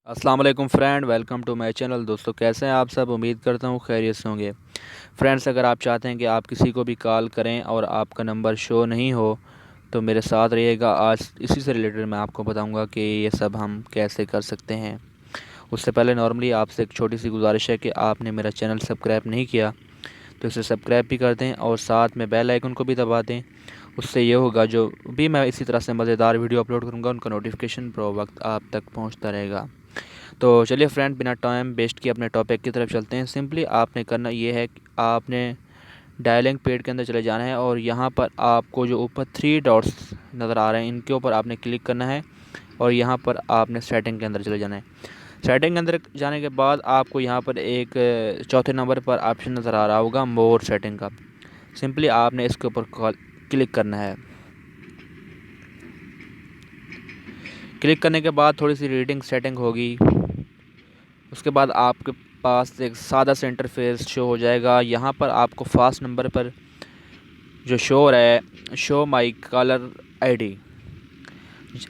अस्सलाम वालेकुम friend, welcome to my channel. दोस्तों, कैसे हैं आप सब? उम्मीद करता हूँ खैरियत से होंगे। फ्रेंड्स, अगर आप चाहते हैं कि आप किसी को भी कॉल करें और आपका नंबर शो नहीं हो तो मेरे साथ रहिएगा। आज इसी से रिलेटेड मैं आपको बताऊंगा कि ये सब हम कैसे कर सकते हैं। उससे पहले नॉर्मली आपसे एक छोटी सी गुजारिश है कि आपने मेरा चैनल सब्सक्राइब नहीं किया तो इसे सब्सक्राइब भी कर दें और साथ में बेल आइकन को भी दबा दें। उससे ये होगा जो भी मैं इसी तरह से मज़ेदार वीडियो अपलोड करूँगा उनका नोटिफिकेशन बर वक्त आप तक पहुँचता रहेगा। तो चलिए फ्रेंड, बिना टाइम वेस्ट किए अपने टॉपिक की तरफ चलते हैं। सिंपली आपने करना ये है कि आपने डायलिंग पेड के अंदर चले जाना है और यहाँ पर आपको जो ऊपर 3 डॉट्स नज़र आ रहे हैं इनके ऊपर आपने क्लिक करना है और यहाँ पर आपने सेटिंग के अंदर चले जाना है। सेटिंग के अंदर जाने के बाद आपको यहाँ पर एक चौथे नंबर पर ऑप्शन नज़र आ रहा होगा मोर सेटिंग का। सिंपली आपने इसके ऊपर क्लिक करना है। क्लिक करने के बाद थोड़ी सी रीडिंग सेटिंग होगी। उसके बाद आपके पास एक सादा सा इंटरफेस शो हो जाएगा। यहाँ पर आपको फर्स्ट नंबर पर जो शो हो रहा है, शो माई कॉलर आईडी।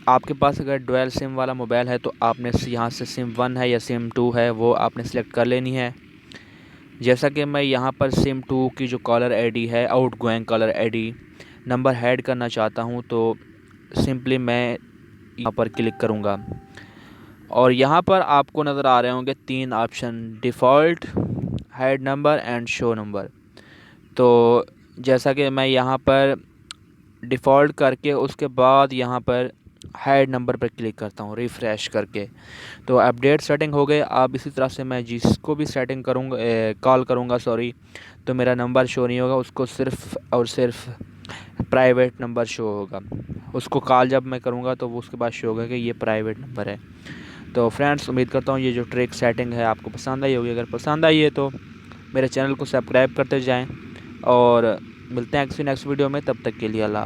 आपके पास अगर डुअल सिम वाला मोबाइल है तो आपने यहाँ से सिम 1 है या सिम 2 है वो आपने सेलेक्ट कर लेनी है। जैसा कि मैं यहाँ पर सिम 2 की जो कॉलर आईडी है, out going caller ID number add करना चाहता हूँ, तो सिंपली मैं यहाँ पर क्लिक करूँगा और यहाँ पर आपको नज़र आ रहे होंगे 3 option, default, hide number and show number. तो जैसा कि मैं यहाँ पर डिफ़ॉल्ट करके उसके बाद यहाँ पर हाइड नंबर पर क्लिक करता हूँ रिफ़्रेश करके, तो अपडेट सेटिंग हो गए। अब इसी तरह से मैं जिसको भी सेटिंग करूँगा कॉल करूँगा तो मेरा नंबर शो नहीं होगा, उसको सिर्फ़ और सिर्फ प्राइवेट नंबर शो होगा। उसको कॉल जब मैं करूँगा तो वो उसके बाद शो होगा कि ये प्राइवेट नंबर है। तो फ्रेंड्स, उम्मीद करता हूँ ये जो ट्रिक सेटिंग है आपको पसंद आई होगी। अगर पसंद आई है तो मेरे चैनल को सब्सक्राइब करते जाएं और मिलते हैं किसी नेक्स्ट वीडियो में। तब तक के लिए अल्लाह हाफ़िज़।